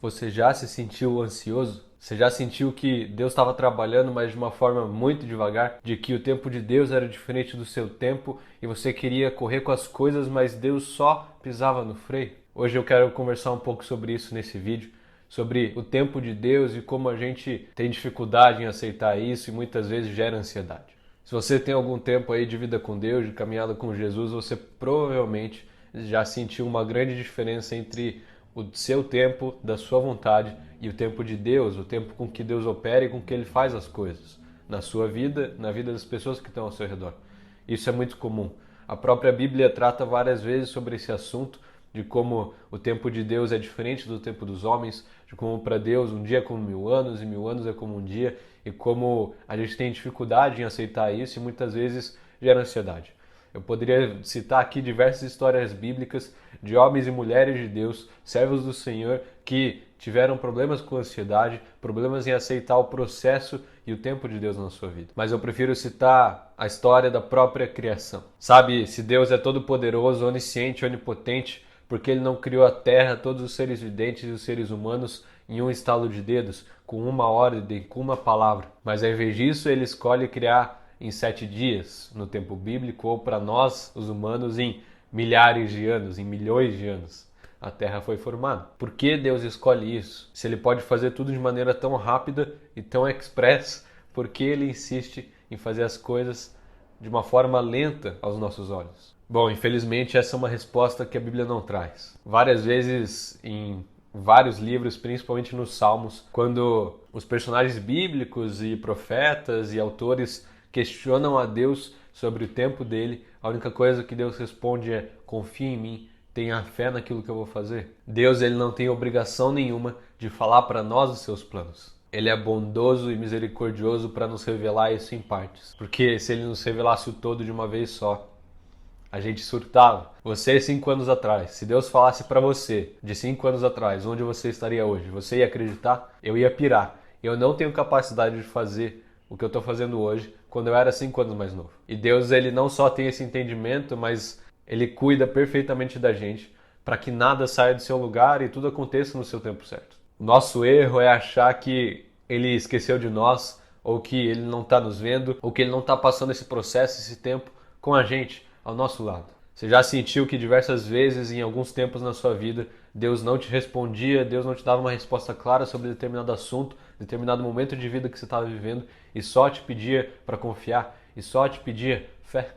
Você já se sentiu ansioso? Você já sentiu que Deus estava trabalhando, mas de uma forma muito devagar? De que o tempo de Deus era diferente do seu tempo e você queria correr com as coisas, mas Deus só pisava no freio? Hoje eu quero conversar um pouco sobre isso nesse vídeo, sobre o tempo de Deus e como a gente tem dificuldade em aceitar isso e muitas vezes gera ansiedade. Se você tem algum tempo aí de vida com Deus, de caminhada com Jesus, você provavelmente já sentiu uma grande diferença entre o seu tempo, da sua vontade, e o tempo de Deus, o tempo com que Deus opera e com que Ele faz as coisas, na sua vida, na vida das pessoas que estão ao seu redor. Isso é muito comum. A própria Bíblia trata várias vezes sobre esse assunto, de como o tempo de Deus é diferente do tempo dos homens, de como para Deus um dia é como 1000 anos e 1000 anos é como um dia, e como a gente tem dificuldade em aceitar isso e muitas vezes gera ansiedade. Eu poderia citar aqui diversas histórias bíblicas de homens e mulheres de Deus, servos do Senhor, que tiveram problemas com ansiedade, problemas em aceitar o processo e o tempo de Deus na sua vida. Mas eu prefiro citar a história da própria criação. Sabe, se Deus é todo poderoso, onisciente, onipotente, porque Ele não criou a terra, todos os seres viventes e os seres humanos em um estalo de dedos, com uma ordem, com uma palavra. Mas ao invés disso, Ele escolhe criar em 7 dias no tempo bíblico, ou para nós, os humanos, em milhares de anos, em milhões de anos. A Terra foi formada. Por que Deus escolhe isso? Se Ele pode fazer tudo de maneira tão rápida e tão express, por que Ele insiste em fazer as coisas de uma forma lenta aos nossos olhos? Bom, infelizmente essa é uma resposta que a Bíblia não traz. Várias vezes em vários livros, principalmente nos Salmos, quando os personagens bíblicos e profetas e autores questionam a Deus sobre o tempo dele, a única coisa que Deus responde é: confia em mim, tenha fé naquilo que eu vou fazer. Deus, ele não tem obrigação nenhuma de falar para nós os seus planos. Ele é bondoso e misericordioso para nos revelar isso em partes. Porque se ele nos revelasse o todo de uma vez só, a gente surtava. Você, 5 anos atrás, se Deus falasse para você de 5 anos atrás, onde você estaria hoje, você ia acreditar? Eu ia pirar. Eu não tenho capacidade de fazer o que eu estou fazendo hoje quando eu era 5 anos mais novo. E Deus, ele não só tem esse entendimento, mas ele cuida perfeitamente da gente para que nada saia do seu lugar e tudo aconteça no seu tempo certo. O nosso erro é achar que ele esqueceu de nós, ou que ele não está nos vendo, ou que ele não está passando esse processo, esse tempo com a gente, ao nosso lado. Você já sentiu que diversas vezes, em alguns tempos na sua vida, Deus não te respondia, Deus não te dava uma resposta clara sobre determinado assunto, determinado momento de vida que você estava vivendo, e só te pedia para confiar, e só te pedia fé?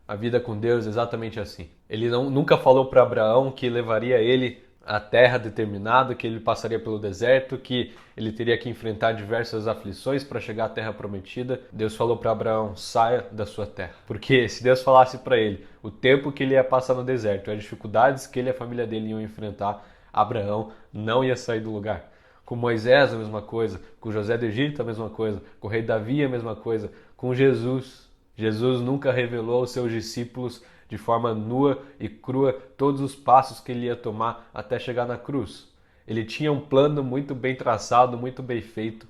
A vida com Deus é exatamente assim. Ele nunca falou para Abraão que levaria ele à terra determinada, que ele passaria pelo deserto, que ele teria que enfrentar diversas aflições para chegar à terra prometida. Deus falou para Abraão: saia da sua terra. Porque se Deus falasse para ele o tempo que ele ia passar no deserto, as dificuldades que ele e a família dele iam enfrentar, Abraão não ia sair do lugar. Com Moisés a mesma coisa, com José do Egito a mesma coisa, com o rei Davi a mesma coisa, com Jesus. Jesus nunca revelou aos seus discípulos de forma nua e crua todos os passos que ele ia tomar até chegar na cruz. Ele tinha um plano muito bem traçado, muito bem feito,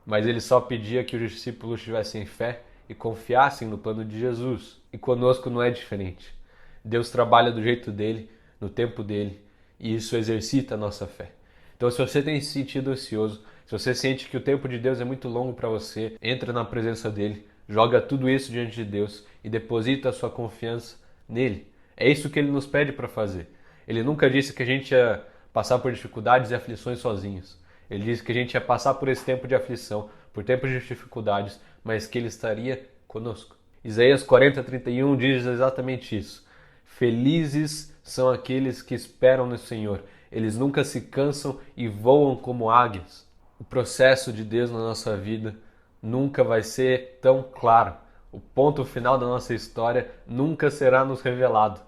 mas ele só pedia que os discípulos tivessem fé e confiassem no plano de Jesus. E conosco não é diferente. Deus trabalha do jeito dele, no tempo dele, e isso exercita a nossa fé. Então, se você tem se sentido ansioso, se você sente que o tempo de Deus é muito longo para você, entra na presença dele, joga tudo isso diante de Deus e deposita a sua confiança nele. É isso que ele nos pede para fazer. Ele nunca disse que a gente ia passar por dificuldades e aflições sozinhos. Ele disse que a gente ia passar por esse tempo de aflição, por tempos de dificuldades, mas que ele estaria conosco. Isaías 40:31 diz exatamente isso. Felizes são aqueles que esperam no Senhor. Eles nunca se cansam e voam como águias. O processo de Deus na nossa vida nunca vai ser tão claro. O ponto final da nossa história nunca será nos revelado.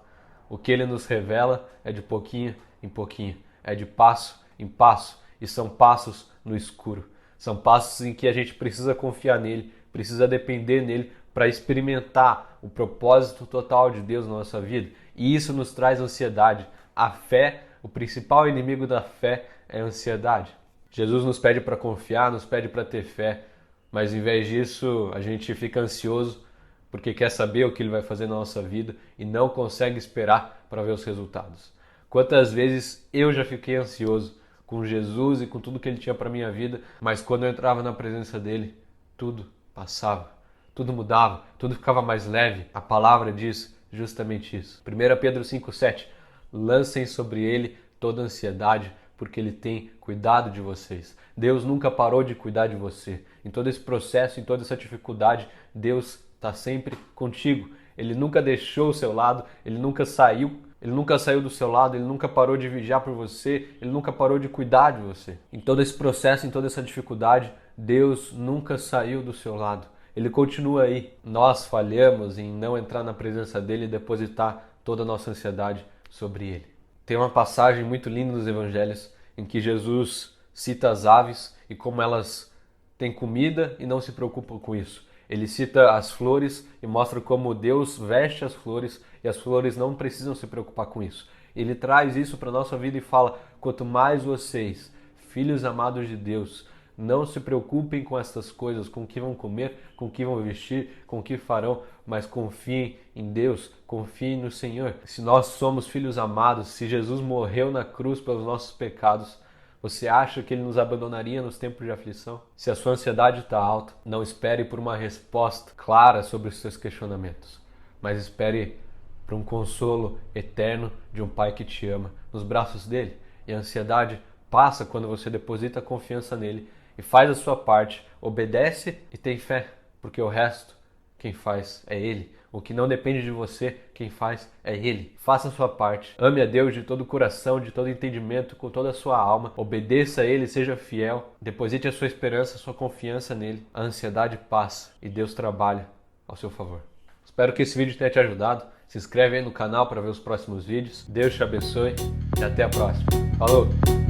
O que ele nos revela é de pouquinho em pouquinho, é de passo em passo, e são passos no escuro. São passos em que a gente precisa confiar nele, precisa depender nele para experimentar o propósito total de Deus na nossa vida. E isso nos traz ansiedade. A fé, o principal inimigo da fé é a ansiedade. Jesus nos pede para confiar, nos pede para ter fé, mas em vez disso a gente fica ansioso porque quer saber o que ele vai fazer na nossa vida e não consegue esperar para ver os resultados. Quantas vezes eu já fiquei ansioso com Jesus e com tudo que Ele tinha para minha vida, mas quando eu entrava na presença dEle, tudo passava, tudo mudava, tudo ficava mais leve. A palavra diz justamente isso. 1 Pedro 5,7: lancem sobre Ele toda a ansiedade, porque Ele tem cuidado de vocês. Deus nunca parou de cuidar de você. Em todo esse processo, em toda essa dificuldade, Deus está sempre contigo. Ele nunca deixou o seu lado, Ele nunca saiu do seu lado, Ele nunca parou de vigiar por você, Ele nunca parou de cuidar de você. Em todo esse processo, em toda essa dificuldade, Deus nunca saiu do seu lado. Ele continua aí. Nós falhamos em não entrar na presença dEle e depositar toda a nossa ansiedade sobre Ele. Tem uma passagem muito linda nos Evangelhos em que Jesus cita as aves e como elas têm comida e não se preocupam com isso. Ele cita as flores e mostra como Deus veste as flores e as flores não precisam se preocupar com isso. Ele traz isso para a nossa vida e fala: quanto mais vocês, filhos amados de Deus, não se preocupem com estas coisas, com o que vão comer, com o que vão vestir, com o que farão, mas confiem em Deus, confiem no Senhor. Se nós somos filhos amados, se Jesus morreu na cruz pelos nossos pecados, você acha que Ele nos abandonaria nos tempos de aflição? Se a sua ansiedade está alta, não espere por uma resposta clara sobre os seus questionamentos, mas espere por um consolo eterno de um Pai que te ama nos braços dele. E a ansiedade passa quando você deposita a confiança nele e faz a sua parte, obedece e tem fé, porque o resto quem faz é Ele. O que não depende de você, quem faz é Ele. Faça a sua parte. Ame a Deus de todo o coração, de todo entendimento, com toda a sua alma. Obedeça a Ele, seja fiel. Deposite a sua esperança, a sua confiança nele. A ansiedade passa e Deus trabalha ao seu favor. Espero que esse vídeo tenha te ajudado. Se inscreve aí no canal para ver os próximos vídeos. Deus te abençoe e até a próxima. Falou!